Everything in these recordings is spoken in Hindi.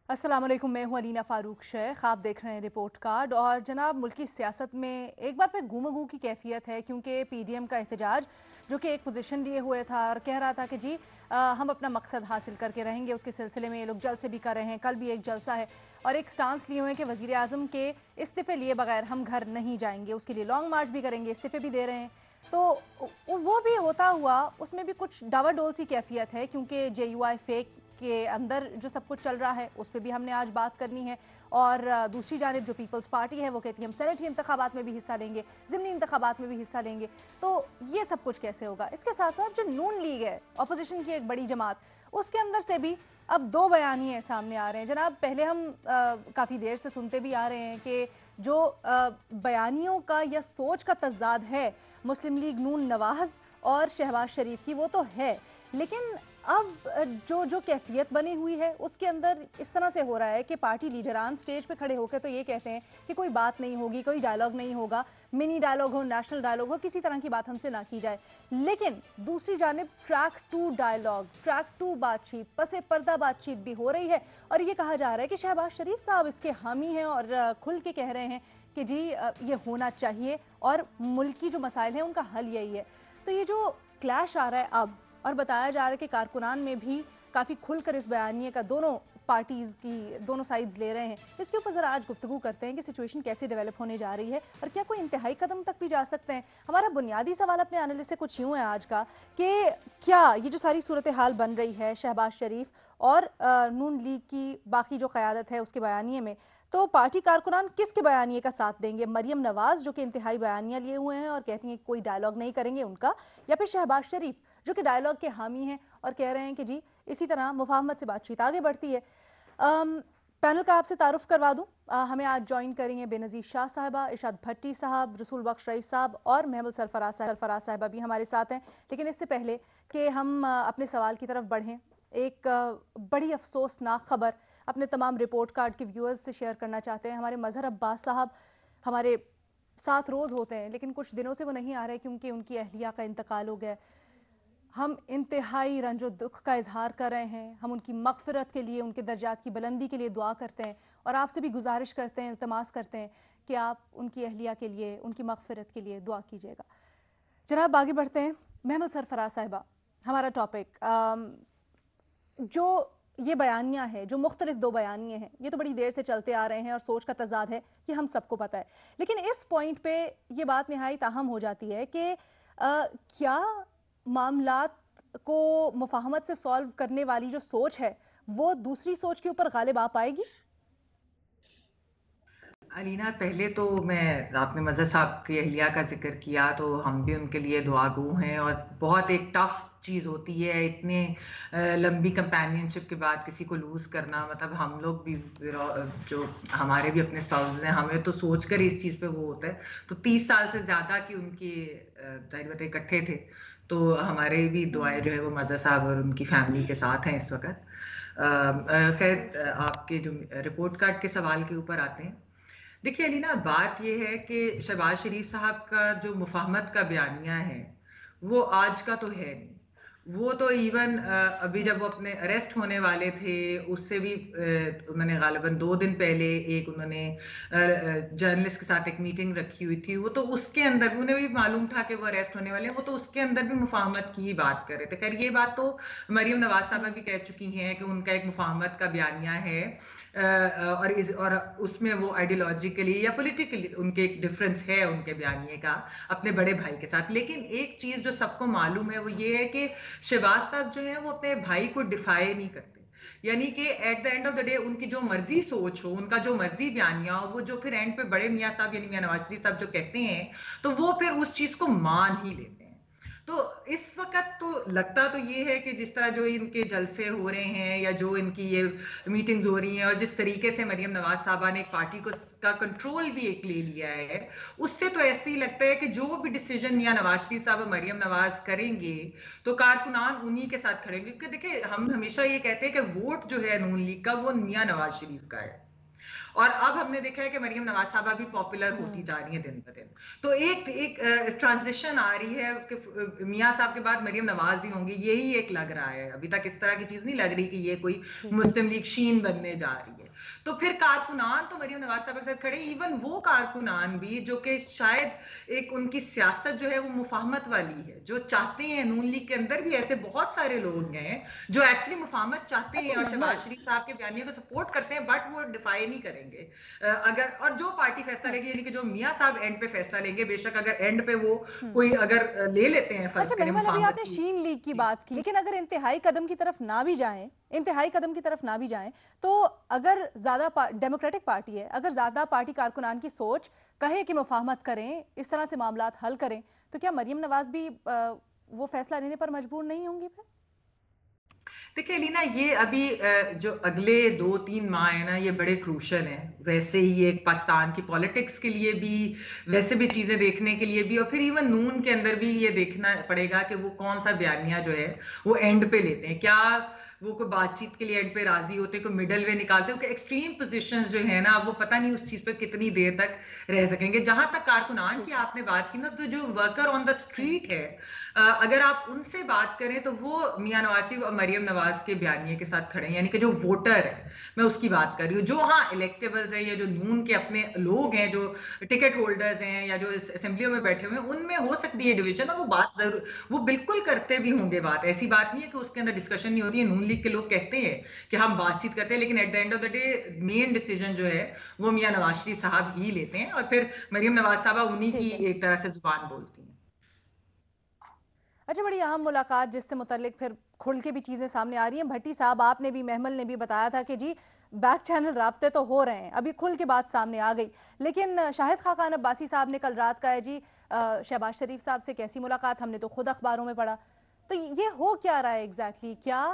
अस्सलाम वालेकुम, मैं हूं अलीना फ़ारूक शेख। आप देख रहे हैं रिपोर्ट कार्ड। और जनाब, मुल्की सियासत में एक बार फिर घूमगू की कैफियत है, क्योंकि पीडीएम का एहतजाज जो कि एक पोजीशन लिए हुए था और कह रहा था कि जी हम अपना मकसद हासिल करके रहेंगे, उसके सिलसिले में ये लोग जलसे भी कर रहे हैं। कल भी एक जलसा है और एक स्टांस लिए हुए हैं कि वज़ीर आज़म के इस्तीफ़े लिए बगैर हम घर नहीं जाएंगे। उसके लिए लॉन्ग मार्च भी करेंगे, इस्तीफ़े भी दे रहे हैं। तो वो भी होता हुआ उसमें भी कुछ डावाडोल सी कैफियत है, क्योंकि JUI फेक के अंदर जो सब कुछ चल रहा है उस पर भी हमने आज बात करनी है। और दूसरी जानिब जो पीपल्स पार्टी है वो कहती है हम सेनेट इंतखाबात में भी हिस्सा लेंगे, ज़िमनी इंतखाबात में भी हिस्सा लेंगे। तो ये सब कुछ कैसे होगा? इसके साथ साथ जो नून लीग है, अपोजिशन की एक बड़ी जमात, उसके अंदर से भी अब दो बयानिए सामने आ रहे हैं। जनाब, पहले हम काफ़ी देर से सुनते भी आ रहे हैं कि जो बयानियों का या सोच का तजाद है मुस्लिम लीग नून नवाज और शहबाज शरीफ की, वो तो है, लेकिन अब जो कैफियत बनी हुई है उसके अंदर इस तरह से हो रहा है कि पार्टी लीडरान स्टेज पे खड़े होकर तो ये कहते हैं कि कोई बात नहीं होगी, कोई डायलॉग नहीं होगा, मिनी डायलॉग हो, नेशनल डायलॉग हो, किसी तरह की बात हमसे ना की जाए। लेकिन दूसरी जानिब ट्रैक 2 डायलॉग, ट्रैक 2 बातचीत, पसे पर्दा बातचीत भी हो रही है। और ये कहा जा रहा है कि शहबाज शरीफ साहब इसके हामी हैं और खुल के कह रहे हैं कि जी ये होना चाहिए और मुल्क की जो मसाइल हैं उनका हल यही है। तो ये जो क्लैश आ रहा है अब, और बताया जा रहा है कि कारकुनान में भी काफ़ी खुलकर इस बयानिए का दोनों पार्टीज़ की दोनों साइड्स ले रहे हैं, इसके ऊपर ज़रा आज गुफ्तगू करते हैं कि सिचुएशन कैसे डेवलप होने जा रही है और क्या कोई इंतहाई कदम तक भी जा सकते हैं। हमारा बुनियादी सवाल अपने एनालिस्ट से कुछ यूँ है आज का कि क्या ये जो सारी सूरत हाल बन रही है शहबाज शरीफ और नून लीग की बाकी जो क़यादत है उसके बयानिए में, तो पार्टी कारकुनान किसके बयानिए का साथ देंगे? मरियम नवाज जो कि इंतहाई बयानियाँ लिए हुए हैं और कहती हैं कोई डायलॉग नहीं करेंगे उनका, या फिर शहबाज शरीफ जो कि डायलॉग के हामी हैं और कह रहे हैं कि जी इसी तरह मुफाहमत से बातचीत आगे बढ़ती है। पैनल का आपसे तारुफ करवा दूं। हमें आज ज्वाइन करेंगे बेनज़ीर शाह साहबा, इरशाद भट्टी साहब, रसूल बख्श रईस साहब और महमूद सरफराज साहबा भी हमारे साथ हैं। लेकिन इससे पहले कि हम अपने सवाल की तरफ बढ़ें, एक बड़ी अफसोसनाक खबर अपने तमाम रिपोर्ट कार्ड के व्यूअर्स से शेयर करना चाहते हैं। हमारे मजहर अब्बास साहब हमारे साथ रोज़ होते हैं, लेकिन कुछ दिनों से वो नहीं आ रहे क्योंकि उनकी अहलिया का इंतकाल हो गया। हम इंतहाई रंजो दुख का इजहार कर रहे हैं। हम उनकी मगफिरत के लिए, उनके दर्जात की बुलंदी के लिए दुआ करते हैं और आपसे भी गुजारिश करते हैं, इल्तमास करते हैं कि आप उनकी अहलिया के लिए, उनकी मगफिरत के लिए दुआ कीजिएगा। जनाब, आगे बढ़ते हैं। महमूद सरफराज साहिबा, हमारा टॉपिक जो ये बयानियाँ है, जो मुख्तलिफ दो बयानिए हैं, ये तो बड़ी देर से चलते आ रहे हैं और सोच का तजाद है, ये हम सबको पता है। लेकिन इस पॉइंट पे ये बात निहायत अहम हो जाती है कि क्या मामलात को मुफाहमत से सॉल्व करने वाली जो सोच है वो दूसरी सोच के ऊपर गालिब आ पाएगी? अलीना, पहले तो आपने मज़हर साहब की अहलिया का जिक्र किया, तो हम भी उनके लिए दुआगू हैं। और बहुत एक टफ चीज़ होती है इतने लंबी कंपेनियनशिप के बाद किसी को लूज़ करना। मतलब हम लोग भी जो हमारे भी अपने स्पाउस हैं, हमें तो सोचकर इस चीज़ पे वो होता है। तो 30 साल से ज़्यादा की उनकी जाहिर बात है इकट्ठे थे, तो हमारे भी दुआएं जो है वो मज़हर साहब और उनकी फैमिली के साथ हैं इस वक्त। खैर, आपके जो रिपोर्ट कार्ड के सवाल के ऊपर आते हैं। देखिए अलीना, बात यह है कि शहबाज शरीफ साहब का जो मुफाहमत का बयानिया है वो आज का तो है नहीं। वो तो इवन अभी जब वो अपने अरेस्ट होने वाले थे उससे भी उन्होंने गालिबन 2 दिन पहले एक उन्होंने जर्नलिस्ट के साथ एक मीटिंग रखी हुई थी। वो तो उसके अंदर भी उन्हें भी मालूम था कि वो अरेस्ट होने वाले हैं, वो तो उसके अंदर भी मुफाहमत की ही बात कर रहे थे। खैर, ये बात तो मरियम नवाज साहबा भी कह चुकी हैं कि उनका एक मुफाहमत का बयानिया है। और उसमें वो आइडियोलॉजिकली या पॉलिटिकली उनके एक डिफरेंस है उनके बयानिए का अपने बड़े भाई के साथ। लेकिन एक चीज जो सबको मालूम है वो ये है कि शहबाज साहब जो है वो अपने भाई को डिफाई नहीं करते। यानी कि at the end of the day उनकी जो मर्जी सोच हो, उनका जो मर्जी बयानिया हो, वो जो फिर एंड पे बड़े मियाँ साहब यानी मियाँ नवाज शरीफ साहब जो कहते हैं तो वो फिर उस चीज को मान ही लेते हैं। तो इस वक्त तो लगता तो ये है कि जिस तरह जो इनके जलसे हो रहे हैं या जो इनकी ये मीटिंग्स हो रही हैं और जिस तरीके से मरियम नवाज साहबा ने एक पार्टी को का कंट्रोल भी एक ले लिया है, उससे तो ऐसे ही लगता है कि जो भी डिसीजन मियां नवाज शरीफ साहब और मरियम नवाज करेंगे तो कारकुनान उन्हीं के साथ खड़ेंगे। क्योंकि देखिए, हम हमेशा ये कहते हैं कि वोट जो है नून लीग का वो मियां नवाज शरीफ का है। और अब हमने देखा है कि मरियम नवाज साहबा भी पॉपुलर होती जा रही है दिन ब दिन। तो एक ट्रांजिशन आ रही है कि मियां साहब के बाद मरियम नवाज ही होंगी, यही एक लग रहा है। अभी तक इस तरह की चीज नहीं लग रही कि ये कोई ठीक है। मुस्लिम लीग शीन बनने जा रही है। तो फिर कारकुनान तो मरियम नवाज साहब के साथ खड़े, इवन वो कारकुनान भी जो कि शायद एक उनकी सियासत जो है वो मुफाहमत वाली है, जो चाहते हैं, नून लीग के अंदर भी ऐसे बहुत सारे लोग हैं जो एक्चुअली मुफाहमत चाहते हैं अच्छा और शहबाज महमल। शरीफ साहब के बयानियों को सपोर्ट करते हैं, बट वो डिफाई नहीं करेंगे। अगर और जो पार्टी फैसला हाँ। लेगी, यानी कि जो मियां साहब एंड पे फैसला लेंगे, बेशक अगर एंड पे वो हम्म। कोई अगर ले लेते हैं, फर्ज अच्छा करें महमल, अभी मुफाहमत आपने की। शीन लीग की जी बात की, लेकिन अगर इंतहाई कदम की तरफ ना भी जाएं, इंतहाई कदम की तरफ ना भी जाएं, तो अगर ज्यादा डेमोक्रेटिक पार्टी है, अगर ज्यादा पार्टी कारकुनान की सोच कहे कि मुफाहमत करें, इस तरह से मामलात हल करें, तो क्या मरियम नवाज भी वो फैसला लेने पर मजबूर नहीं होंगी फिर? देखिए लीना, ये अभी जो अगले 2-3 माह है ना, ये बड़े क्रूशल हैं। वैसे ही एक पाकिस्तान की पॉलिटिक्स के लिए भी, वैसे भी चीजें देखने के लिए भी, और फिर इवन नून के अंदर भी ये देखना पड़ेगा कि वो कौन सा बयानिया जो है वो एंड पे लेते हैं। क्या वो कोई बातचीत के लिए एंड पे राजी होते हैं, कोई मिडल वे निकालते हैं? एक्सट्रीम पोजिशन जो है ना, वो पता नहीं उस चीज पर कितनी देर तक रह सकेंगे। जहां तक कारकुनान की ठीक है। आपने बात की ना, तो जो वर्कर ऑन द स्ट्रीट है, अगर आप उनसे बात करें तो वो मियां नवाज शरीफ और मरियम नवाज के बयानिए के साथ खड़े हैं। यानी कि जो वोटर है, मैं उसकी बात कर रही हूँ, जो हाँ इलेक्टेबल्स है या जो नून के अपने लोग ठीक हैं, है। जो टिकट होल्डर्स हैं या जो असेंबलियों में बैठे हुए हैं, उनमें हो सकती है जी। डिवीजन, और वो बात जरूर, वो बिल्कुल करते भी होंगे बात। ऐसी बात नहीं है कि उसके अंदर डिस्कशन नहीं होती है। नून लीग के लोग कहते हैं कि हम बातचीत करते हैं, लेकिन at the end of the day main decision जो है वो मियां नवाज शरीफ साहब ही लेते हैं, और फिर मरियम नवाज साहबा उन्हीं की ठीक है। एक तरह से जुबान बोलती हैं। अच्छा, बड़ी अहम मुलाकात जिससे मुतल्लिक फिर खुल के भी चीज़ें सामने आ रही हैं। भट्टी साहब, आपने भी, महमल ने भी बताया था कि जी बैक चैनल राब्ते तो हो रहे हैं, अभी खुल के बात सामने आ गई। लेकिन शाहिद खाकान अब्बासी साहब ने कल रात कहा है जी शहबाज शरीफ साहब से कैसी मुलाकात, हमने तो खुद अखबारों में पढ़ा। तो ये हो क्या रहा है एग्जैक्टली? क्या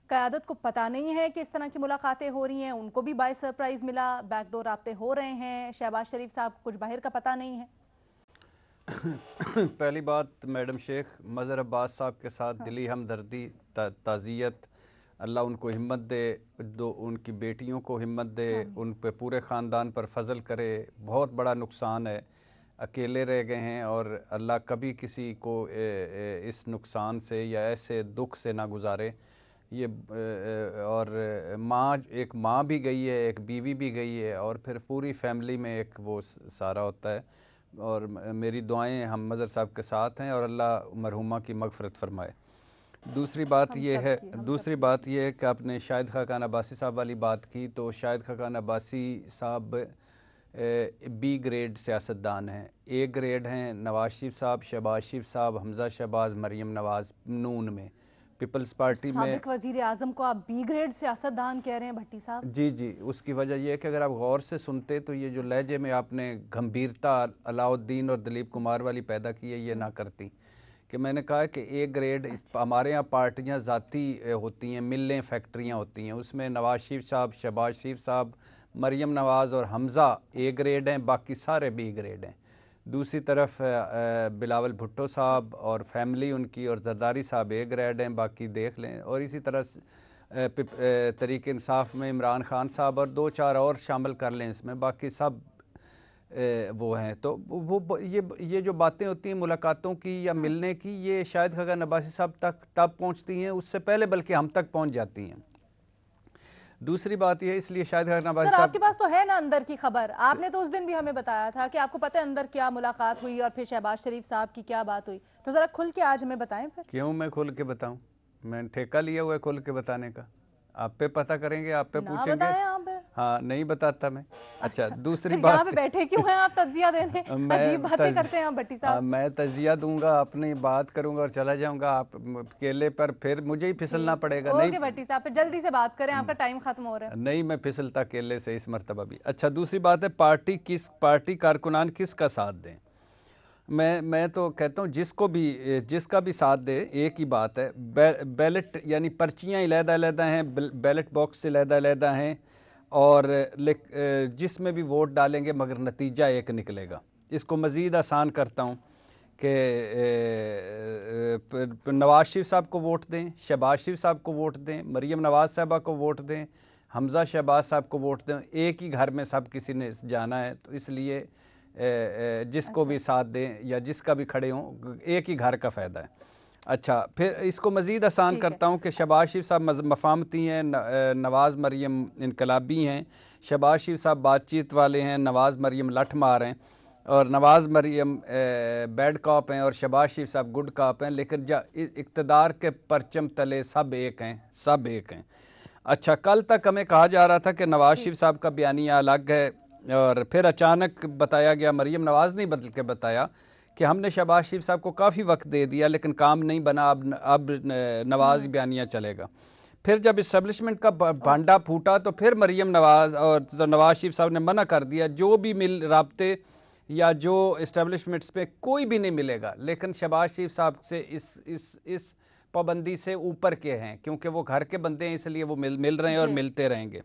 क़यादत को पता नहीं है कि इस तरह की मुलाकातें हो रही हैं? उनको भी बाय सरप्राइज मिला, बैकडोर राब्ते हो रहे हैं, शहबाज शरीफ साहब कुछ बाहर का पता नहीं है? पहली बात, मैडम शेख मज़हर अब्बास साहब के साथ हाँ। दिली हमदर्दी, ताज़ियत, अल्लाह उनको हिम्मत दे, दो उनकी बेटियों को हिम्मत दे, आमीन। उन पे पूरे ख़ानदान पर फजल करे। बहुत बड़ा नुकसान है, अकेले रह गए हैं, और अल्लाह कभी किसी को इस नुकसान से या ऐसे दुख से ना गुजारे। ये और माँ, एक माँ भी गई है, एक बीवी भी गई है, और फिर पूरी फैमिली में एक वो सारा होता है। और मेरी दुआएं हम मज़हर साहब के साथ हैं, और अल्लाह मरहुमा की मग़फ़िरत फ़रमाए। दूसरी बात हम ये सब है की, हम सब दूसरी की। बात ये है कि आपने शाहिद खाकान अब्बासी साहब वाली बात की, तो शाहिद खाकान अब्बासी साहब बी ग्रेड सियासतदान हैं। ए ग्रेड हैं नवाज शरीफ साहब, शहबाज शरीफ साहब, हमज़ा शहबाज, मरीम नवाज़ नून में। पीपल्स पार्टी में साबिक वजीर आजम को आप बी ग्रेड सियासतदान कह रहे हैं भट्टी साहब? जी जी, उसकी वजह यह है कि अगर आप गौर से सुनते तो ये जो अच्छा। लहजे में आपने गंभीरता अलाउद्दीन और दिलीप कुमार वाली पैदा की है, ये ना करती। कि मैंने कहा कि ए ग्रेड अच्छा। हमारे यहाँ पार्टियाँ ज़ाती होती हैं, मिलें, फैक्ट्रियाँ होती हैं, उसमें नवाज शरीफ साहब, शहबाज शरीफ साहब, मरीम नवाज़ और हमज़ा ए ग्रेड हैं, बाकी सारे बी ग्रेड हैं। दूसरी तरफ बिलावल भुट्टो ठीक। साहब और फैमिली उनकी, और जरदारी साहब ए ग्रेड हैं, बाकी देख लें। और इसी तरह तरीक़े इंसाफ में इमरान खान साहब और 2-4 और शामिल कर लें इसमें, बाकी सब वो हैं। तो वो ये जो बातें होती हैं मुलाकातों की या मिलने की, ये शायद खाकान अब्बासी साहब तक तब पहुंचती हैं, उससे पहले बल्कि हम तक पहुंच जाती हैं। दूसरी बात यह, इसलिए शायद खाकान अब्बासी सर, आपके साहब, पास तो है ना अंदर की खबर? आपने तो उस दिन भी हमें बताया था कि आपको पता है अंदर क्या मुलाकात हुई और फिर शहबाज शरीफ साहब की क्या बात हुई। तो जरा खुल के आज हमें बताएं फिर। क्यों मैं खुल के बताऊं? मैंने ठेका लिया हुआ है खुल के बताने का। आप पे पता करेंगे, आप पे ना पूछेंगे। बताएं आप फिर। हाँ, नहीं बताता मैं। अच्छा, अच्छा, दूसरी फिर यहाँ पे बात बैठे क्यों हैं आप तज्जिया देने? अजीब मैं बातें करते हैं आप भट्टी साहब। मैं तजिया दूंगा, अपनी बात करूंगा और चला जाऊंगा। आप केले पर फिर मुझे ही फिसलना ठीक है, पड़ेगा। नहीं ओके भट्टी साहब, फिर जल्दी से बात करें, आपका टाइम खत्म हो रहा है। नहीं, मैं फिसलता केले से इस मर्तबा भी। अच्छा, दूसरी बात है, पार्टी कारकुनान किसका साथ दें? मैं तो कहता हूँ जिसका भी साथ दे, एक ही बात है, बैलेट यानी पर्चियाँ अलहदा-अलहदा हैं, बैलेट बॉक्स से अलहदा-अलहदा हैं, और जिसमें भी वोट डालेंगे मगर नतीजा एक निकलेगा। इसको मज़ीद आसान करता हूँ कि नवाज शरीफ साहब को वोट दें, शहबाज शरीफ साहब को वोट दें, मरीम नवाज़ साहबा को वोट दें, हमज़ा शहबाज साहब को वोट दें, एक ही घर में सब किसी ने जाना है, तो इसलिए जिसको भी साथ दें या जिसका भी खड़े हों, एक ही घर का फ़ायदा है। अच्छा, फिर इसको मज़ीद आसान करता हूँ कि शहबाज शरीफ साहब मफामती हैं, नवाज़ मरियम इनकलाबी हैं। शहबाज शरीफ साहब बातचीत वाले हैं, नवाज़ मरियम लठ मार हैं, और नवाज़ मरियम बैड कॉप हैं और शहबाज शरीफ साहब गुड कॉप हैं। लेकिन इक़्तिदार के परचम तले सब एक हैं, सब एक हैं। अच्छा, कल तक हमें कहा जा रहा था कि नवाज़ शरीफ साहब का बयानिया अलग है, और फिर अचानक बताया गया, मरियम नवाज़ नहीं बदल के बताया कि हमने शहबाज शरीफ साहब को काफ़ी वक्त दे दिया लेकिन काम नहीं बना, अब नवाज़ बयानिया चलेगा। फिर जब इस्टेब्लिशमेंट का भांडा फूटा तो फिर मरियम नवाज़ और तो नवाज़ शरीफ साहब ने मना कर दिया, जो भी राब्ते या जो इस्टेब्लिशमेंट्स पे कोई भी नहीं मिलेगा, लेकिन शहबाज शरीफ साहब से इस पाबंदी से ऊपर के हैं, क्योंकि वो घर के बंदे हैं, इसलिए वो मिल रहे हैं और मिलते रहेंगे।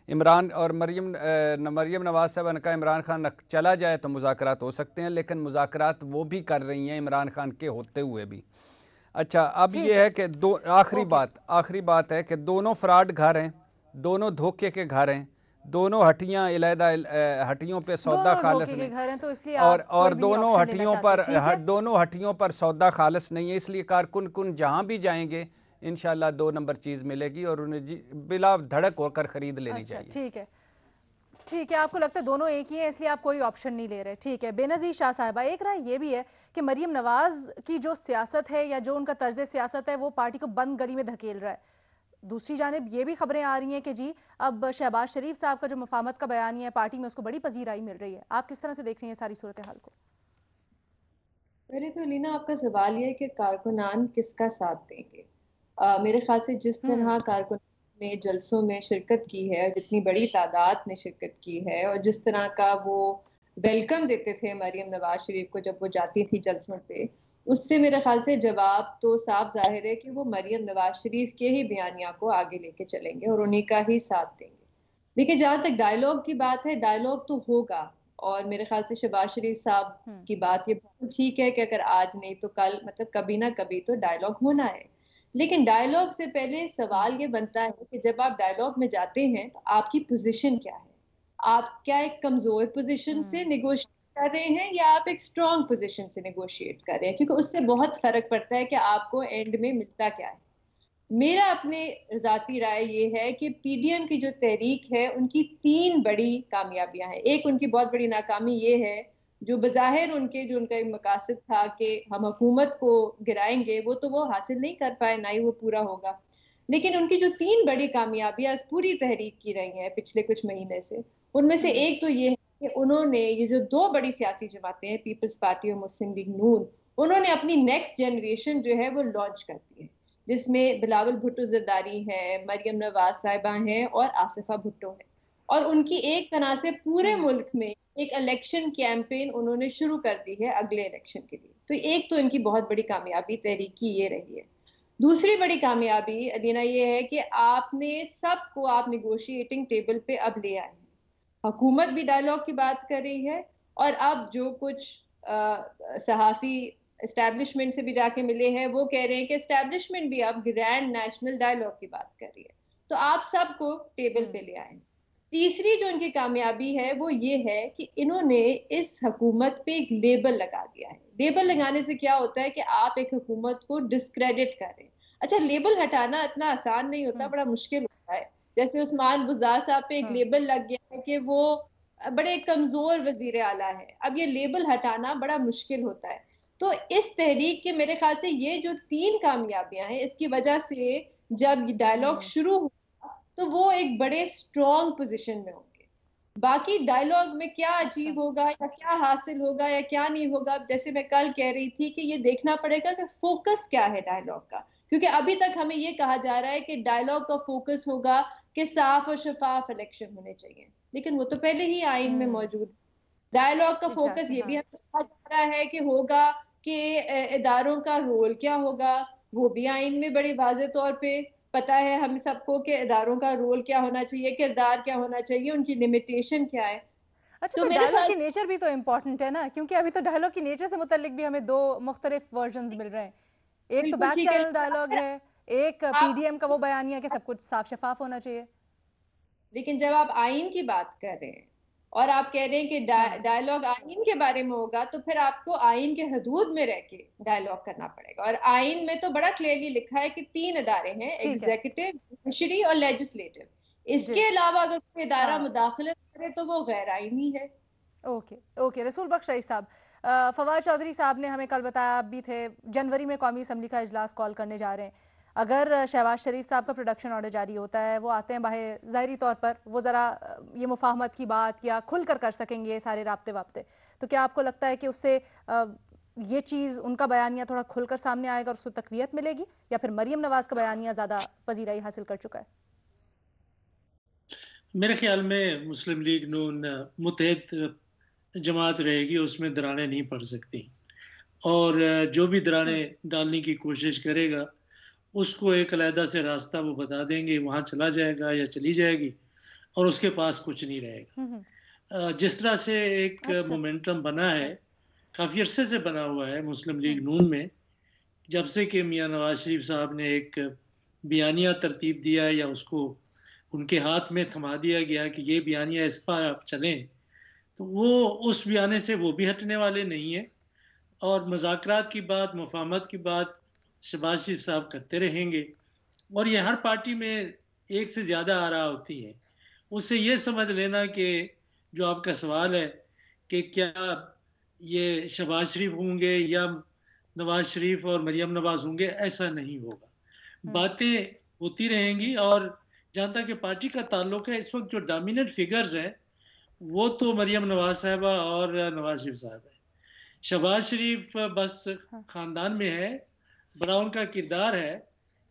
इमरान और मरियम नवाज़ साहब ने कहा इमरान खान चला जाए तो मुज़ाकरात हो सकते हैं, लेकिन मुज़ाकरात वो भी कर रही हैं इमरान खान के होते हुए भी। अच्छा, अब ये है कि आखिरी बात है कि दोनों फ्रॉड घर हैं, दोनों धोखे के घर हैं, दोनों हटियाँ अलहदा हटियों पे सौदा खालिस नहीं, घर हैं, तो इसलिए और दोनों हटियों पर सौदा खालिस नहीं है, इसलिए कारकुन जहाँ भी जाएंगे इंशाल्लाह 2 नंबर चीज़ मिलेगी और उन्हें बिला धड़क होकर ख़रीद लेनी चाहिए। ठीक है, आपको लगता है दोनों एक ही हैं, इसलिए आप कोई ऑप्शन नहीं ले रहे। ठीक है, बेनज़ीर शाह साहिबा, एक राय ये भी है कि मरियम नवाज़ की जो सियासत है या जो उनका तर्ज सियासत है वो पार्टी को बंद गली में धकेल रहा है। दूसरी जानिब ये भी खबरें आ रही हैं कि जी अब शहबाज शरीफ साहब का जो मफामत का बयानी है पार्टी में उसको बड़ी पजीराई मिल रही है। आप किस तरह से देख रही हैं सारी सूरत हाल को? पहले तो लीना, आपका सवाल ये है कि कारकुनान किसका साथ देंगे। मेरे ख्याल से जिस तरह कारकुनान ने जलसों में शिरकत की है, जितनी बड़ी तादाद ने शिरकत की है, और जिस तरह का वो वेलकम देते थे मरियम नवाज शरीफ को जब वो जाती थी जलसों पे, उससे मेरे ख्याल से जवाब तो साफ जाहिर है कि वो मरियम नवाज शरीफ के ही बयानिया को आगे लेके चलेंगे और उन्हीं का ही साथ देंगे। देखिए, जहां तक डायलॉग की बात है, डायलॉग तो होगा, और मेरे ख्याल से शहबाज शरीफ साहब की बात ये बहुत ठीक है कि अगर आज नहीं तो कल, मतलब कभी ना कभी तो डायलॉग होना है। लेकिन डायलॉग से पहले सवाल ये बनता है कि जब आप डायलॉग में जाते हैं तो आपकी पोजीशन क्या है। आप क्या एक कमजोर पोजीशन से निगोशिएट कर रहे हैं या आप एक स्ट्रॉन्ग पोजीशन से निगोशिएट कर रहे हैं, क्योंकि उससे बहुत फर्क पड़ता है कि आपको एंड में मिलता क्या है। मेरा अपने जाती राय ये है कि पीडीएम की जो तहरीक है उनकी 3 बड़ी कामयाबियां हैं। एक, उनकी बहुत बड़ी नाकामी ये है, जो बज़ाहिर जो उनका एक मकासद था कि हम हुकूमत को गिराएंगे, वो हासिल नहीं कर पाए, ना ही वो पूरा होगा। लेकिन उनकी जो 3 बड़ी कामयाबियां इस पूरी तहरीक की रही हैं पिछले कुछ महीने से, उनमें से एक तो ये है कि उन्होंने ये जो 2 बड़ी सियासी जमातें हैं, पीपल्स पार्टी और मुस्लिम लीग नून, उन्होंने अपनी नेक्स्ट जनरेशन जो है वो लॉन्च कर दी है, जिसमें बिलावल भुट्टो जरदारी हैं, मरियम नवाज साहिबा हैं और आसिफा भुट्टो हैं। और उनकी एक तरह से पूरे मुल्क में एक इलेक्शन कैंपेन उन्होंने शुरू कर दी है अगले इलेक्शन के लिए। तो एक तो इनकी बहुत बड़ी कामयाबी तहरीक की ये रही है। दूसरी बड़ी कामयाबी अलीना ये है कि आपने सबको आप निगोशिएटिंग टेबल पे अब ले आए हैं। हुकूमत भी डायलॉग की बात कर रही है, और अब जो कुछ सहाफी एस्टैब्लिशमेंट से भी जाके मिले हैं वो कह रहे हैं कि एस्टैब्लिशमेंट भी अब ग्रैंड नेशनल डायलॉग की बात कर रही है। तो आप सबको टेबल पे ले आए। तीसरी जो इनकी कामयाबी है वो ये है कि इन्होंने इस हुकूमत पे एक लेबल लगा दिया है। लेबल लगाने से क्या होता है कि आप एक हुकूमत को डिस्क्रेडिट कर रहे हैं। अच्छा, लेबल हटाना इतना आसान नहीं होता, बड़ा मुश्किल होता है। जैसे उस्मान बुज़दार साहब पे एक लेबल लग गया है कि वो बड़े कमजोर वजीर आला है। अब ये लेबल हटाना बड़ा मुश्किल होता है। तो इस तहरीक के मेरे ख्याल से ये जो 3 कामयाबियां हैं, इसकी वजह से जब डायलॉग शुरू हुआ तो वो एक बड़े स्ट्रॉन्ग पोजीशन में होंगे। बाकी डायलॉग में क्या अचीव होगा या क्या हासिल होगा या क्या नहीं होगा, जैसे मैं कल कह रही थी कि ये देखना पड़ेगा कि फोकस क्या है डायलॉग का, क्योंकि अभी तक हमें ये कहा जा रहा है कि डायलॉग का फोकस होगा कि साफ और शफाफ इलेक्शन होने चाहिए, लेकिन वो तो पहले ही आइन में मौजूद है। डायलॉग का फोकस ये भी हमें कहा जा रहा है कि होगा कि इदारों का रोल क्या होगा, वो भी आइन में बड़े वाज़े तौर पे पता है हम सबको कि इदारों का रोल क्या होना चाहिए, किरदार क्या होना चाहिए, उनकी लिमिटेशन क्या है। अच्छा, तो डायलॉग की नेचर भी तो इम्पोर्टेंट है ना, क्योंकि अभी तो डायलॉग की नेचर से मुतल्लिक भी हमें 2 मुख्तलिफ वर्जन्स मिल रहे हैं। एक तो बैक चैनल डायलॉग है, एक पीडीएम का वो बयानिया कि सब कुछ साफ शफाफ होना चाहिए। लेकिन जब आप आइन की बात कर रहे हैं और आप कह रहे हैं कि डायलॉग आइन के बारे में होगा, तो फिर आपको आइन के हदूद में रह के डायलॉग करना पड़ेगा। और आइन में तो बड़ा क्लियरली लिखा है कि 3 अदारे हैं, ठीक है एग्जीक्यूटिव, जुडिशरी और लेजिस्लेटिव। जी इसके अलावा अगर कोई इदारा हाँ मुदाखलत करे तो वो गैर आइनी है। ओके ओके रसूल बख्श रईस साहब, फवाद चौधरी साहब ने हमें कल बताया, आप भी थे, जनवरी में कौमी असम्बली का इजलास कॉल करने जा रहे हैं। अगर शहबाज शरीफ साहब का प्रोडक्शन ऑर्डर जारी होता है, वो आते हैं बाहर, ज़ाहिरी तौर पर वो ज़रा ये मुफाहमत की बात या खुलकर कर सकेंगे ये सारे राब्ते वाब्ते, तो क्या आपको लगता है कि उससे ये चीज़, उनका बयानिया थोड़ा खुलकर सामने आएगा और उसको तकवीत मिलेगी, या फिर मरीम नवाज का बयानिया ज़्यादा पजीराई हासिल कर चुका है? मेरे ख्याल में मुस्लिम लीग नून मुतहद जमात रहेगी, उसमें दरारें नहीं पड़ सकती, और जो भी दरारें डालने की कोशिश करेगा उसको एक अलहदा से रास्ता वो बता देंगे, वहाँ चला जाएगा या चली जाएगी, और उसके पास कुछ नहीं रहेगा। जिस तरह से एक अच्छा मोमेंटम बना है, काफ़ी अरसे से बना हुआ है मुस्लिम लीग नून में, जब से कि मियाँ नवाज शरीफ साहब ने एक बयानिया तरतीब दिया या उसको उनके हाथ में थमा दिया गया कि ये बयानिया इस पर आप चलें, तो वो उस बयाने से वो भी हटने वाले नहीं है, और मुज़ाकरात की बात, मुफाहमत की बात शहबाज शरीफ साहब करते रहेंगे, और ये हर पार्टी में एक से ज़्यादा आरा होती है। उससे ये समझ लेना कि जो आपका सवाल है कि क्या ये शहबाज शरीफ होंगे या नवाज शरीफ और मरियम नवाज होंगे, ऐसा नहीं होगा। बातें होती रहेंगी, और जहाँ तक कि पार्टी का ताल्लुक है, इस वक्त जो डोमिनेंट फिगर्स हैं वो तो मरियम नवाज साहबा और नवाज शरीफ साहब है। शहबाज शरीफ बस खानदान में है, बड़ा उनका किरदार है,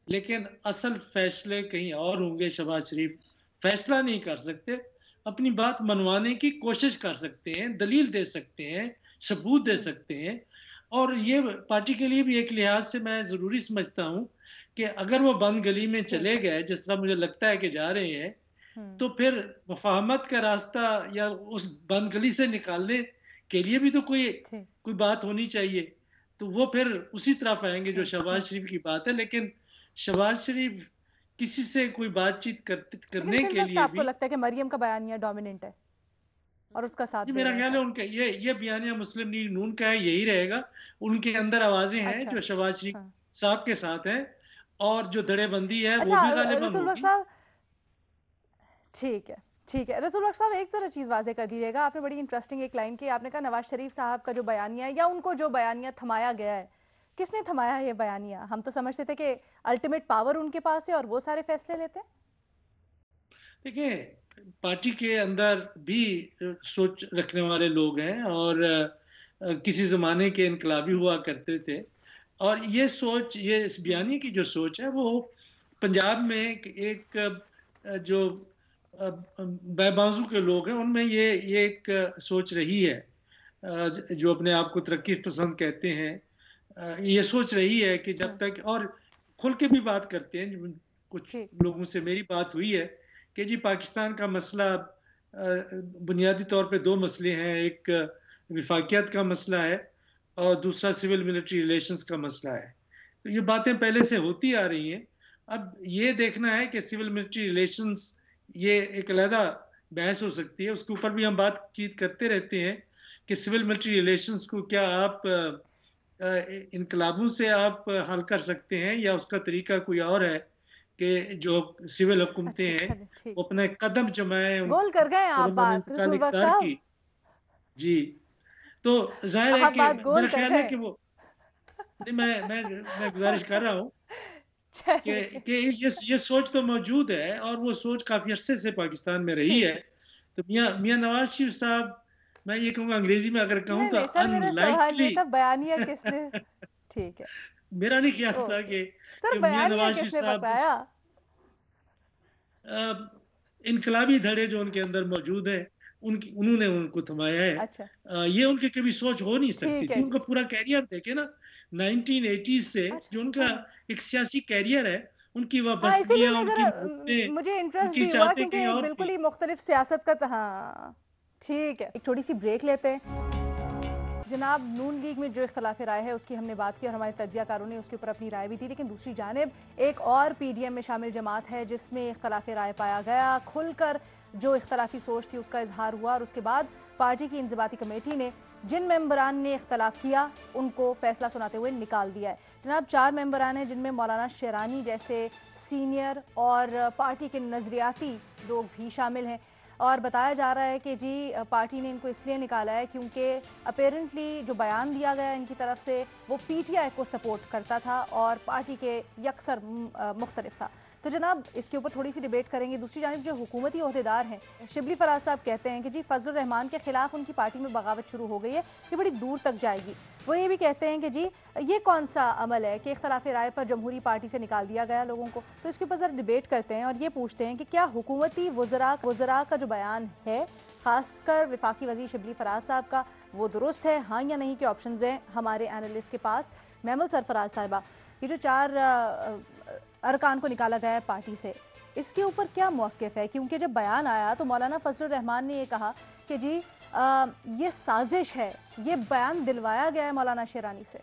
लेकिन असल फैसले कहीं और होंगे। शहबाज शरीफ फैसला नहीं कर सकते, अपनी बात मनवाने की कोशिश कर सकते हैं, दलील दे सकते हैं, सबूत दे सकते हैं, और ये पार्टी के लिए भी एक लिहाज से मैं ज़रूरी समझता हूँ कि अगर वो बंद गली में चले गए, जिस तरह मुझे लगता है कि जा रहे हैं, तो फिर मुफाहमत का रास्ता या उस बंद गली से निकालने के लिए भी तो कोई बात होनी चाहिए। तो वो फिर उसी तरफ आएंगे जो शहबाज शरीफ की बात है, लेकिन शहबाज शरीफ किसी से कोई बातचीत करने के लिए आपको भी, लगता है कि मरियम का बयानिया डोमिनेंट है और उसका साथ ये दे मेरा रहे हैं ख्याल है सब? उनका ये बयानिया मुस्लिम लीग नून का है, यही रहेगा। उनके अंदर आवाजें हैं अच्छा जो शहबाज शरीफ हाँ साहब के साथ हैं, और जो धड़ेबंदी है वो अच्छा भी गालिबन रसूल बख्श होगी। साहब, ठीक है ठीक है, रसूल बख्श साहब एक ज़रा चीज़ वाज़े कर दीजिएगा, आपने बड़ी इंटरेस्टिंग एक लाइन की, आपने कहा नवाज शरीफ साहब का जो बयानिया है या उनको जो बयानिया थमाया गया है, किसने थमाया है ये बयानिया? हम तो समझते थे कि अल्टीमेट पावर उनके पास है और वो सारे फैसले लेते हैं। देखिए, पार्टी के अंदर भी सोच रखने वाले लोग हैं, और किसी ज़माने के इनकलाबी हुआ करते थे, और ये सोच, ये इस बयानी की जो सोच है, वो पंजाब में एक जो बैबाजू के लोग हैं उनमें ये एक सोच रही है, जो अपने आप को तरक्की पसंद कहते हैं, ये सोच रही है कि जब तक, और खुल के भी बात करते हैं, कुछ लोगों से मेरी बात हुई है कि जी पाकिस्तान का मसला बुनियादी तौर पे 2 मसले हैं, एक विफाकियत का मसला है और दूसरा सिविल मिलिट्री रिलेशंस का मसला है। तो ये बातें पहले से होती आ रही हैं। अब ये देखना है कि सिविल मिलिट्री रिलेशंस, ये एक अलहदा बहस हो सकती है, उसके ऊपर भी हम बातचीत करते रहते हैं कि सिविल मिलिट्री रिलेशंस को क्या आप इनकलाबों से आप हल कर सकते हैं, या उसका तरीका कोई और है कि जो सिविल हुकूमतें हैं वो अपने कदम जमाएं, गोल कर गए आप बात रसूल बख्श साहब की। जी, तो जाहिर है कि मेरा ख्याल है कि वो, नहीं, मैं गुजारिश कर रहा हूँ कि ये सोच तो मौजूद है, और वो सोच काफी अरसे से पाकिस्तान में रही है। तो मियां नवाज शरीफ साहब, मैं ये कहूँगा अंग्रेजी में अगर कहूँ तो सर मेरा सवाल ये था बयानिया किसने, ठीक है, मेरा नहीं ख्याल था कि सर मियां नवाज शरीफ साहब इनकलाबी धड़े जो उनके अंदर मौजूद है, उन्होंने उनको थमाया है। अच्छा ये उनकी कभी सोच हो नहीं सकती थी। उनका पूरा कैरियर देखे ना, 1980 से जो उनका एक सियासी कैरियर है, उनकी वाबस्तगियां, उनकी मुझे इंटरेस्ट भी हुआ क्योंकि बिल्कुल ही मुख्तलिफ सियासत का, हाँ ठीक है, एक छोटी सी ब्रेक लेते हैं। जनाब, नून लीग में जो इख्तलाफ राय है उसकी हमने बात की और हमारे तज्जियाकारों ने उसके ऊपर अपनी राय भी दी, लेकिन दूसरी जानिब एक और पीडीएम में शामिल जमात है जिसमें इख्तलाफ राय पाया गया। खुलकर जो इख्तलाफी सोच थी उसका इजहार हुआ और उसके बाद पार्टी की इंज़िबाती कमेटी ने जिन मेंबरान ने इख्तलाफ किया उनको फैसला सुनाते हुए निकाल दिया है। जनाब, 4 मेंबरान हैं जिनमें मौलाना शेरानी जैसे सीनियर और पार्टी के नज़रियाती लोग भी शामिल हैं और बताया जा रहा है कि जी पार्टी ने इनको इसलिए निकाला है क्योंकि अपेरेंटली जो बयान दिया गया इनकी तरफ से वो पीटीआई को सपोर्ट करता था और पार्टी के यकसर मुख्तलिफ था। तो जनाब, इसके ऊपर थोड़ी सी डिबेट करेंगे। दूसरी जानिब जो हुकूमती ओहदेदार हैं, शिबली फराज साहब कहते हैं कि जी फजलुर रहमान के खिलाफ उनकी पार्टी में बगावत शुरू हो गई है, ये बड़ी दूर तक जाएगी। वो ये भी कहते हैं कि जी ये कौन सा अमल है कि इख्तलाफ राय पर जमहूरी पार्टी से निकाल दिया गया लोगों को। तो इसके ऊपर ज़रा डिबेट करते हैं और ये पूछते हैं कि क्या हुकूमती वज़रा का जो बयान है, ख़ासकर वफाकी वज़ीर शिबली फराज साहब का, वो दुरुस्त है, हाँ या नहीं के ऑप्शन हैं हमारे एनालिस्ट के पास। महमूद सरफराज साहिबा, ये जो 4 अरकान को निकाला गया है पार्टी से, इसके ऊपर क्या मौक़िफ़ है? क्योंकि जब बयान आया तो मौलाना फजलुर रहमान ने ये कहा कि जी ये साजिश है, ये बयान दिलवाया गया है मौलाना शेरानी से।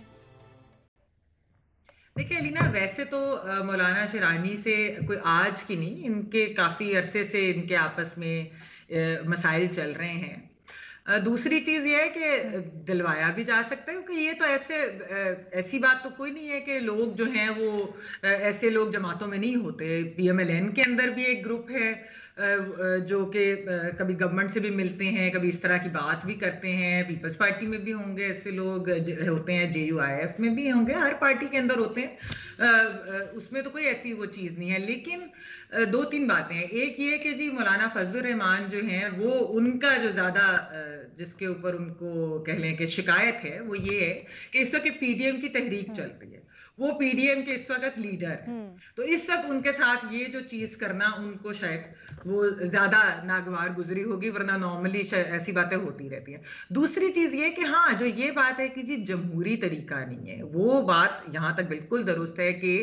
देखिए अलीना, वैसे तो मौलाना शेरानी से कोई आज की नहीं, इनके काफ़ी अरसे से इनके आपस में मसाइल चल रहे हैं। दूसरी चीज़ ये है कि दिलवाया भी जा सकता है क्योंकि ये तो ऐसी बात तो कोई नहीं है कि लोग जो हैं वो ऐसे लोग जमातों में नहीं होते। पीएमएलएन के अंदर भी एक ग्रुप है जो कि कभी गवर्नमेंट से भी मिलते हैं, कभी इस तरह की बात भी करते हैं। पीपल्स पार्टी में भी होंगे ऐसे लोग होते हैं, JUIF में भी होंगे, हर पार्टी के अंदर होते हैं। उसमें तो कोई ऐसी वो चीज़ नहीं है। लेकिन 2-3 बातें हैं। एक ये कि जी मौलाना फजलुर रहमान जो हैं वो उनका जो ज़्यादा जिसके ऊपर उनको कह लें कि शिकायत है वो ये है कि इस वक्त पीडीएम की तहरीक चल रही है, वो पीडीएम के इस वक्त लीडर हैं। तो इस वक्त उनके साथ ये जो चीज़ करना उनको शायद वो ज़्यादा नागवार गुजरी होगी, वरना नॉर्मली ऐसी बातें होती रहती हैं। दूसरी चीज़ ये कि हाँ, जो ये बात है कि जी जमहूरी तरीका नहीं है, वो बात यहाँ तक बिल्कुल दुरुस्त है कि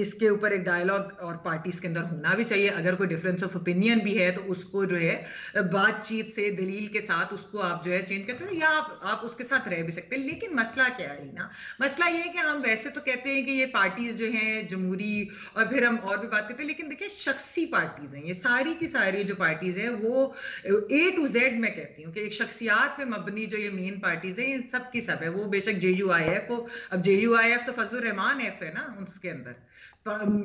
इसके ऊपर एक डायलॉग और पार्टीज के अंदर होना भी चाहिए। अगर कोई डिफरेंस ऑफ ओपिनियन भी है तो उसको जो है बातचीत से दलील के साथ उसको आप जो है चेंज कर सकते हैं या आप उसके साथ रह भी सकते हैं। लेकिन मसला क्या है ना, मसला ये है कि हम वैसे तो कहते हैं कि ये पार्टीज जो हैं जमहूरी, और फिर हम और भी बात करते हैं, लेकिन देखिए शख्सी पार्टीज हैं ये सारी की सारी जो पार्टीज हैं वो A to Z मैं कहती हूँ कि एक शख्सियात पे मबनी जो ये मेन पार्टीज है इन सब की सब है। वो बेशक JUIF हो, अब JUIF तो फजलुर रहमान F है ना उसके अंदर,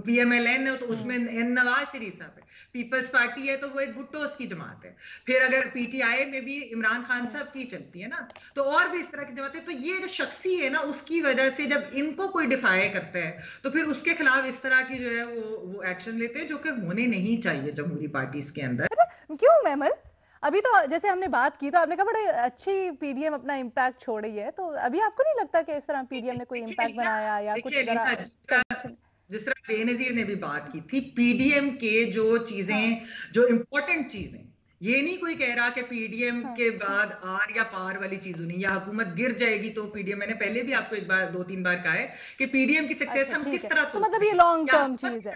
PMLN है तो उसमें N नवाज शरीफ साहब है, पीपल्स पार्टी है तो वो एक भुट्टो की जमात है, फिर अगर PTI में भी इमरान खान साहब की चलती है ना, तो और भी इस तरह की जमातें। तो ये जो शख्सी है ना उसकी वजह से जब इनको कोई डिफाई करता है तो फिर उसके खिलाफ इस तरह की जो है वो एक्शन लेते हैं जो कि होने नहीं चाहिए जमहूरी पार्टीज के अंदर। क्यों महमल? अभी तो जैसे हमने बात की तो आपने कहा बड़ी अच्छी पीडीएम अपना इम्पैक्ट छोड़ रही है, तो अभी आपको नहीं लगता कि इस तरह पीडीएम ने कोई इम्पैक्ट बनाया या कुछ जिस तरह बेनजीर ने भी बात की थी, पीडीएम के जो चीजें जो इम्पोर्टेंट चीजें, ये नहीं कोई कह रहा कि पीडीएम के बाद आर या पार वाली चीज नहीं, या हुकूमत गिर जाएगी तो पीडीएम, मैंने पहले भी आपको 2-3 बार कहा है कि पीडीएम की सक्सेस हम किस तरह तो मतलब ये लॉन्ग टर्म चीज है,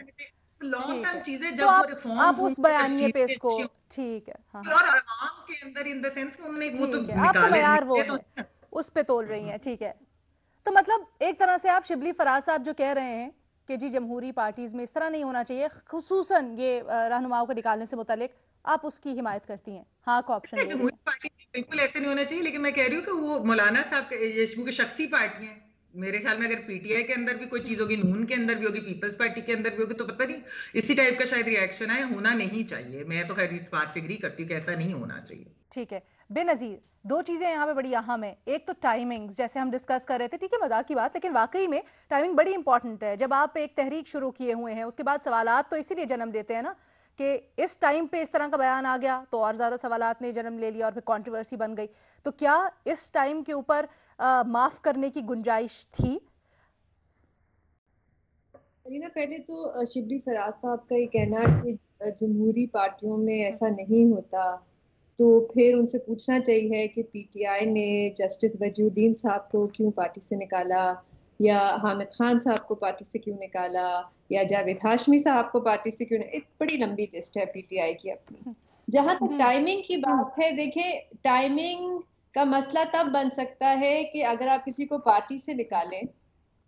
लॉन्ग टर्म चीज है। तो जब वो रिफॉर्म आप उस बयानिए पे इसको ठीक है, हाँ, और आवाम के अंदर इन द सेंस कि उन्होंने वो तो आपका मयार वो है, उस पे तोल रही हैं, ठीक है। तो मतलब एक तरह से आप शिबली फराज साहब जो कह रहे हैं कि जी जमहूरी पार्टीज में इस तरह नहीं होना चाहिए, खुसूसन ये रहनुमाओं को निकालने से मुतालिक, आप उसकी हिमायत करती हैं, हाँ का ऑप्शन? जमहूरी पार्टी बिल्कुल ऐसे नहीं होना चाहिए, लेकिन मैं कह रही हूँ कि वो मौलाना साहब के शख्सी पार्टी है। मेरे ख्याल में अगर पीटीआई के अंदर भी कोई चीज होगी, नून के अंदर भी होगी, पीपल्स पार्टी के अंदर भी होगी, तो पता नहीं इसी टाइप का शायद रिएक्शन है, होना नहीं चाहिए। मैं तो खैर इस बात से एग्री करती हूँ कि ऐसा नहीं होना चाहिए। ठीक है बेनजीर, 2 चीजें यहाँ पे बड़ी अहम है। एक तो टाइमिंग्स, जैसे हम डिस्कस कर रहे थे, ठीक है मजाक की बात, लेकिन वाकई में टाइमिंग बड़ी इंपॉर्टेंट है। जब आप एक तहरीक शुरू किए हुए हैं उसके बाद सवालात तो इसीलिए जन्म देते हैं ना कि इस टाइम पे इस तरह का बयान आ गया तो और ज्यादा सवालात ने जन्म ले लिया और फिर कंट्रोवर्सी बन गई। तो क्या इस टाइम के ऊपर माफ करने की गुंजाइश थी? अलीना, पहले तो शिबली फराज साहब का ये कहना कि जमहूरी पार्टियों में ऐसा नहीं होता, तो फिर उनसे पूछना चाहिए कि पीटीआई ने जस्टिस वजूद्दीन साहब को क्यों पार्टी से निकाला, या हामिद खान साहब को पार्टी से क्यों निकाला, या जावेद हाशमी साहब को पार्टी से क्यों निकाला। एक बड़ी लंबी लिस्ट है पीटीआई की अपनी। जहां तक टाइमिंग की बात है, देखें टाइमिंग का मसला तब बन सकता है कि अगर आप किसी को पार्टी से निकालें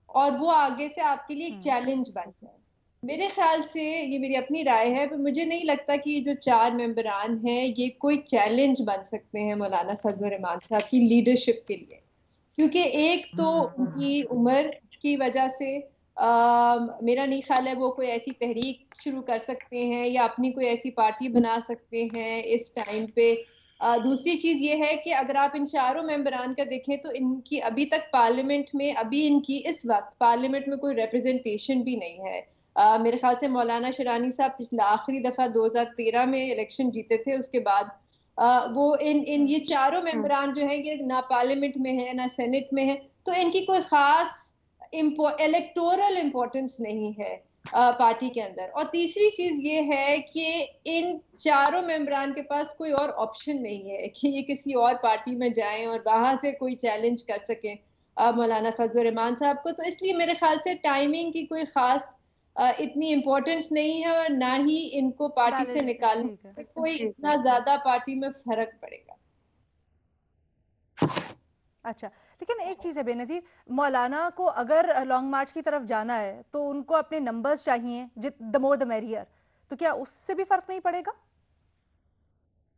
और वो आगे से आपके लिए एक चैलेंज बन जाए। मेरे ख्याल से, ये मेरी अपनी राय है, पर मुझे नहीं लगता कि ये जो 4 मेंबरान हैं ये कोई चैलेंज बन सकते हैं मौलाना फजल रहमान साहब की लीडरशिप के लिए। क्योंकि एक तो उनकी उम्र की वजह से मेरा नहीं ख्याल है वो कोई ऐसी तहरीक शुरू कर सकते हैं या अपनी कोई ऐसी पार्टी बना सकते हैं इस टाइम पे। दूसरी चीज ये है कि अगर आप इन चारों मेंबरान का देखें तो इनकी अभी तक पार्लियामेंट में, अभी इनकी इस वक्त पार्लियामेंट में कोई रिप्रेजेंटेशन भी नहीं है। मेरे ख्याल से मौलाना शिरानी साहब पिछला आखिरी दफा 2013 में इलेक्शन जीते थे, उसके बाद वो इन ये चारों मेंबरान जो है ये ना पार्लियामेंट में है ना सेनेट में है, तो इनकी कोई खास इलेक्टोरल इम्पोर्टेंस नहीं है पार्टी के अंदर। और तीसरी चीज ये है कि इन चारों मेंबरान के पास कोई और ऑप्शन नहीं है कि ये किसी और पार्टी में जाएं और वहां से कोई चैलेंज कर सकें मौलाना फजल रहमान साहब को। तो इसलिए मेरे ख्याल से टाइमिंग की कोई खास इतनी इम्पोर्टेंस नहीं है और ना ही इनको पार्टी से निकालने से कोई इतना ज्यादा पार्टी में फर्क पड़ेगा। अच्छा, लेकिन एक चीज़ है बेनज़ीर, मौलाना को अगर लॉन्ग मार्च की तरफ जाना है तो उनको अपने नंबर्स चाहिए, द मोर द मेरियर, तो क्या उससे भी फर्क नहीं पड़ेगा?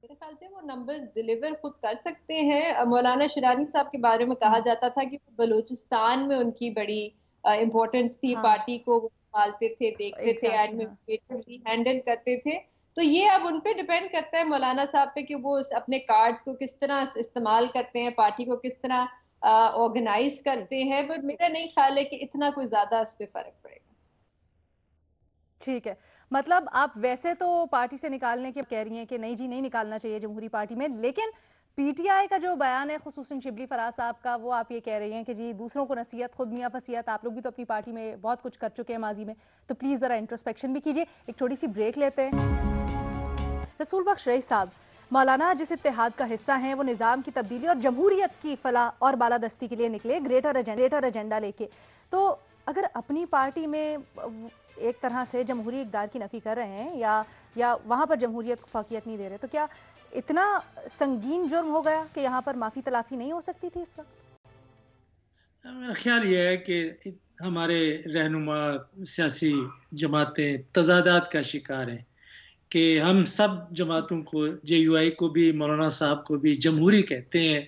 मेरे ख्याल से वो नंबर डिलीवर खुद कर सकते हैं। मौलाना शिरानी साहब के बारे में कहा जाता था कि बलूचिस्तान में उनकी बड़ी इम्पोर्टेंस थी, पार्टी को वो संभालते थे, देखते थे, एडमिनिस्ट्रेटिवली हैंडल करते थे। तो ये अब उन पे डिपेंड करता है मौलाना साहब पे कि वो अपने कार्ड्स को किस तरह इस्तेमाल करते हैं, पार्टी को किस तरह ऑर्गेनाइज करते हैं। पर मेरा नहीं ख्याल है कि इतना कोई ज्यादा इस पे फर्क पड़ेगा। ठीक है, मतलब आप वैसे तो पार्टी से निकालने के कह रही हैं कि नहीं जी नहीं निकालना चाहिए जमहूरी पार्टी में, लेकिन पीटीआई का जो बयान है खुसूसन शिबली फराज साहब का, वो आप ये कह रही हैं कि जी दूसरों को नसीहत खुद मियाँ फसीहत, आप लोग भी तो अपनी पार्टी में बहुत कुछ कर चुके हैं माजी में, तो प्लीज़ ज़रा इंट्रोस्पेक्शन भी कीजिए। एक छोटी सी ब्रेक लेते हैं। रसूल बख्श रईस साहब, मौलाना जिस इत्तेहाद का हिस्सा हैं वो निज़ाम की तब्दीली और जमहूरियत की फलाह और बालादस्ती के लिए निकले, ग्रेटर एजेंडा लेके। तो अगर अपनी पार्टी में एक तरह से जमहूरी इक़्तिदार की नफ़ी कर रहे हैं या वहाँ पर जमहूरियत को फ़ाक़ियत नहीं दे रहे, तो क्या इतना संगीन जुर्म हो गया कि यहाँ पर माफ़ी तलाफ़ी नहीं हो सकती थी इस वक्त? मेरा ख्याल ये है कि हमारे रहनुमा सियासी जमातें तजादात का शिकार हैं कि हम सब जमातों को, JUI को भी, मौलाना साहब को भी जमहूरी कहते हैं,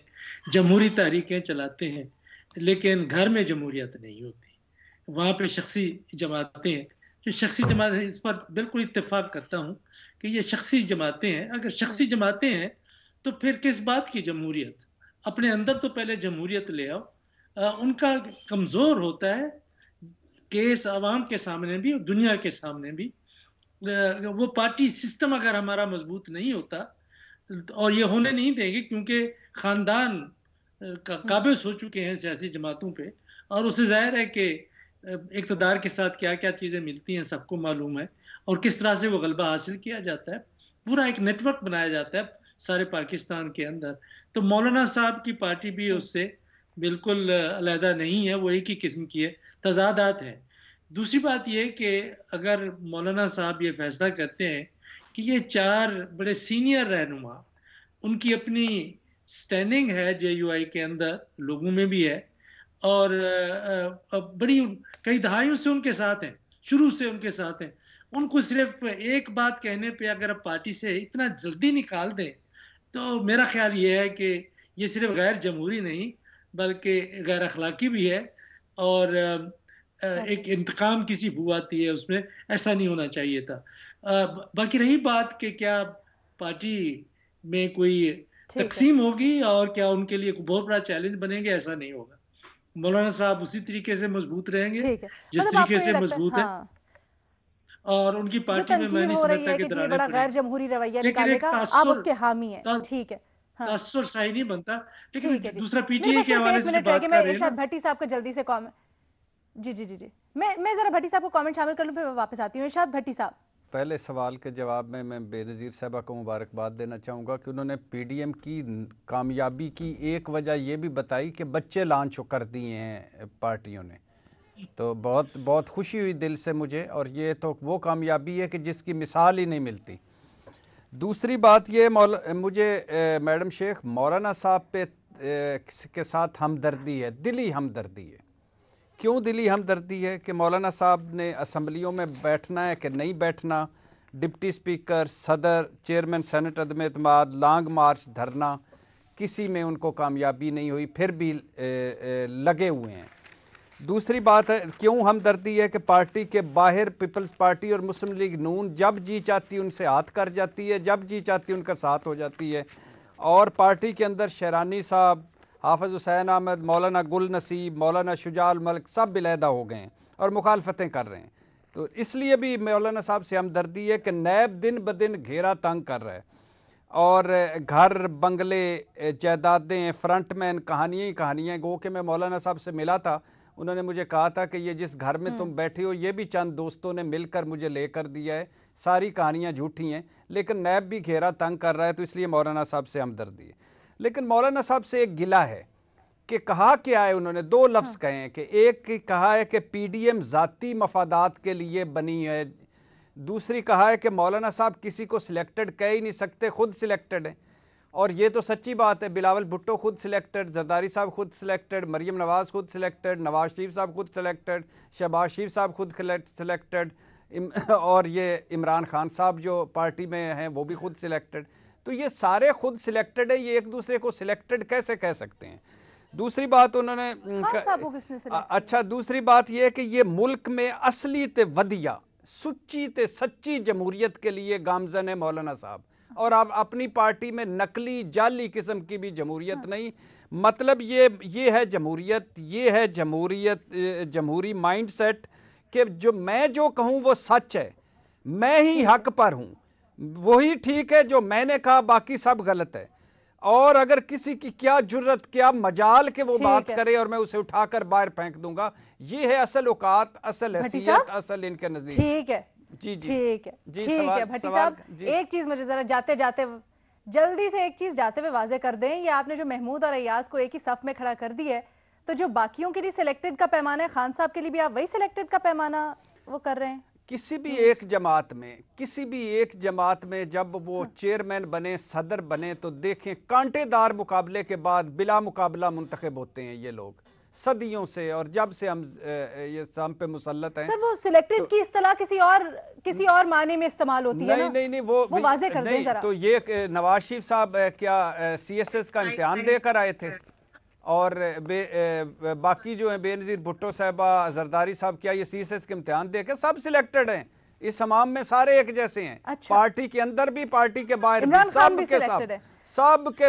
जमहूरी तहरीकें चलाते हैं, लेकिन घर में जमहूरियत नहीं होती। वहाँ पे शख्सी जमातें हैं, जो शख्सी जमातें, इस पर बिल्कुल इत्तेफाक करता हूँ कि ये शख्सी जमातें हैं। अगर शख्सी जमातें हैं तो फिर किस बात की जमहूरियत? अपने अंदर तो पहले जमहूरियत ले आओ। उनका कमज़ोर होता है केस आवाम के सामने भी और दुनिया के सामने भी। वो पार्टी सिस्टम अगर हमारा मजबूत नहीं होता, और ये होने नहीं देंगे क्योंकि खानदान काबिज हो चुके हैं सियासी जमातों पे, और उससे जाहिर है कि इक़्तिदार के साथ क्या क्या चीज़ें मिलती हैं सबको मालूम है, और किस तरह से वो गलबा हासिल किया जाता है। पूरा एक नेटवर्क बनाया जाता है सारे पाकिस्तान के अंदर। तो मौलाना साहब की पार्टी भी उससे बिल्कुल अलहदा नहीं है, वो एक ही किस्म की है, तजादात है। दूसरी बात यह कि अगर मौलाना साहब ये फैसला करते हैं कि ये 4 बड़े सीनियर रहनुमा, उनकी अपनी स्टैंडिंग है JUI के अंदर, लोगों में भी है, और बड़ी कई दहाइयों से उनके साथ हैं, शुरू से उनके साथ हैं, उनको सिर्फ एक बात कहने पे अगर आप पार्टी से इतना जल्दी निकाल दें, तो मेरा ख्याल ये है कि ये सिर्फ गैर जमहूरी नहीं बल्कि गैर अखलाकी भी है, और एक इंतकाम की सी बू आती है उसमें, ऐसा नहीं होना चाहिए था। बाकी रही बात कि क्या पार्टी में कोई तकसीम होगी और क्या उनके लिए बहुत बड़ा चैलेंज बनेंगे, ऐसा नहीं होगा। मौलाना साहब उसी तरीके से मजबूत रहेंगे जिस तरीके से मजबूत है, और उनकी पार्टी में मैं नहीं समझता कि ये बड़ा गैर जमहूरी रवैया निकालेगा, आप उसके हामी हैं। ठीक है, तासुर सही नहीं बनता। लेकिन दूसरा PTI के हवाले से बात कर मैं रहे हैं इरशाद भट्टी साहब का जल्दी से कमेंट, जी मैं जरा भट्टी साहब को कमेंट शामिल कर लूं, फिर वापस आती हूँ। इरशाद भट्टी साहब, पहले सवाल के जवाब में मैं बेनज़ीर साहबा को मुबारकबाद देना चाहूँगा कि उन्होंने PDM की कामयाबी की एक वजह ये भी बताई कि बच्चे लॉन्च कर दिए हैं पार्टियों ने, तो बहुत बहुत खुशी हुई दिल से मुझे, और ये तो वो कामयाबी है कि जिसकी मिसाल ही नहीं मिलती। दूसरी बात ये मुझे मैडम शेख, मौलाना साहब पे के साथ हमदर्दी है, दिली हमदर्दी है। क्यों दिली हमदर्दी है? कि मौलाना साहब ने असम्बलियों में बैठना है कि नहीं बैठना, डिप्टी स्पीकर, सदर, चेयरमैन सेनेट अदम एतमाद, लॉन्ग मार्च, धरना, किसी में उनको कामयाबी नहीं हुई, फिर भी लगे हुए हैं। दूसरी बात है क्यों हमदर्दी है कि पार्टी के बाहर पीपल्स पार्टी और मुस्लिम लीग नून जब जी चाहती उनसे हाथ कर जाती है, जब जी चाहती उनका साथ हो जाती है। और पार्टी के अंदर शेरानी साहब, हाफिज़ हुसैन अहमद, मौलाना गुल नसीब, मौलाना शुजाल मलिक सब बिलहदा हो गए हैं और मुखालफतें कर रहे हैं। तो इसलिए भी मौलाना साहब से हमदर्दी है कि नैब दिन ब दिन घेरा तंग कर रहा है और घर, बंगले, जायदादें, फ्रंटमैन, कहानियाँ ही कहानियाँ। गो कि मैं मौलाना साहब से मिला था, उन्होंने मुझे कहा था कि ये जिस घर में तुम बैठे हो ये भी चंद दोस्तों ने मिलकर मुझे लेकर दिया है, सारी कहानियाँ झूठी हैं। लेकिन नैब भी घेरा तंग कर रहा है, तो इसलिए मौलाना साहब से हमदर्दी है। लेकिन मौलाना साहब से एक गिला है कि कहा क्या है, उन्होंने दो लफ्ज़ कहे हैं कि एक कहा है कि पीडीएम ज़ाती मफादात के लिए बनी है, दूसरी कहा है कि मौलाना साहब किसी को सिलेक्टेड कह ही नहीं सकते, खुद सिलेक्टेड हैं। और ये तो सच्ची बात है, बिलावल भुट्टो खुद सिलेक्टेड, जरदारी साहब खुद सिलेक्टेड, मरीम नवाज़ खुद सिलेक्टेड, नवाज शरीफ साहब खुद सिलेक्टेड, शहबाज शरीफ साहब खुद सिलेक्टेड, और ये इमरान खान साहब जो पार्टी में हैं वो भी खुद सिलेक्टेड। तो ये सारे खुद सिलेक्टेड है, ये एक दूसरे को सिलेक्टेड कैसे कह सकते हैं? दूसरी बात उन्होंने अच्छा, दूसरी बात यह है कि ये मुल्क में असली ते वधिया, सुच्ची ते सच्ची जमहूरियत के लिए गामजन है मौलाना साहब। और आप अपनी पार्टी में नकली जाली किस्म की भी जमहूरियत नहीं। मतलब ये है जमहूरियत, ये है जमहूरी माइंडसेट कि मैं जो कहूँ वो सच है, मैं ही हक पर हूँ, वही ठीक है, जो मैंने कहा बाकी सब गलत है। और अगर किसी की क्या जुर्रत, क्या मजाल के वो बात करे और मैं उसे उठाकर बाहर फेंक दूंगा, ये है असल औकात, असल हैसियत, असल इनके नजदीक। ठीक है जी, ठीक है, ठीक है भट्टी साहब, एक चीज मुझे जरा जाते जाते जल्दी से एक चीज जाते हुए वाजे कर दें, ये आपने जो महमूद और अयाज को एक ही सफ में खड़ा कर दी है, तो जो बाकियों के लिए सिलेक्टेड का पैमाना है, खान साहब के लिए भी आप वही सिलेक्टेड का पैमाना वो कर रहे हैं? किसी भी एक जमात में जब वो चेयरमैन बने, सदर बने, तो देखें कांटेदार मुकाबले के बाद बिला मुकाबला मुंतखब होते हैं ये लोग सदियों से। और जब से हम ये हम पे मुसल्लत हैं। सर वो सिलेक्टेड की इस्तेलाह किसी और माने में इस्तेमाल होती है ना? नहीं, वो वाज़ेह कर दें जरा। तो ये नवाज शरीफ साहब क्या CSS का इम्तिहान देकर आए थे? और बाकी जो है बेनज़ीर भुट्टो साहबा, जरदारी साहब, क्या ये CSS के इम्तिहान देकर सब सिलेक्टेड हैं? इस हमाम में सारे एक जैसे हैं। अच्छा। पार्टी के अंदर भी, पार्टी के बाहर भी, सब के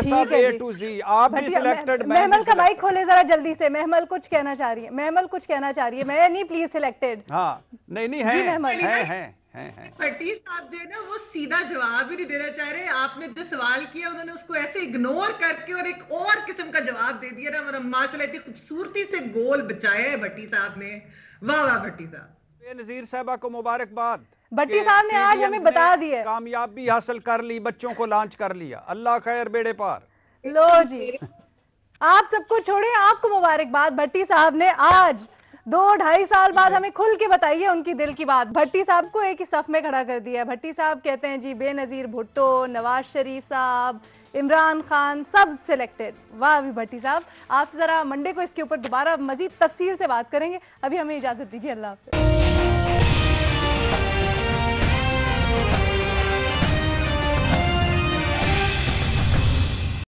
सब A to Z। आप भी सिलेक्टेड। महमल का माइक खोले जरा जल्दी से। महमल कुछ कहना चाह रही है, महमल कुछ कहना चाह रही है। मैं नहीं प्लीज सिलेक्टेड। हाँ, नहीं है। भट्टी साहब जो है ना वो सीधा जवाब ही नहीं देना चाह रहे। आपने जो सवाल किया उन्होंने उसको ऐसे इग्नोर करके और एक और किस्म का जवाब दे दिया ना। मतलब माशाल्लाह इतनी खूबसूरती से गोल बचाया है भट्टी साहब ने। वाह वाह भट्टी साहब। बेनज़ीर साहबा को मुबारकबाद। भट्टी साहब ने आज हमें बता दी है, कामयाबी हासिल कर ली, बच्चों को लॉन्च कर लिया, अल्लाह खैर बेड़े पार। लो जी, आप सबको छोड़े, आपको मुबारकबाद। भट्टी साहब ने आज 2-2.5 साल बाद हमें खुल के बताई है उनकी दिल की बात। भट्टी साहब को एक ही सफ में खड़ा कर दिया है। भट्टी साहब कहते हैं जी बेनज़ीर भुट्टो, नवाज शरीफ साहब, इमरान खान सब सिलेक्टेड। वाह भी भट्टी साहब, आपसे ज़रा मंडे को इसके ऊपर दोबारा मजीद तफसील से बात करेंगे। अभी हमें इजाज़त दीजिए, अल्लाह हाफ़िज़।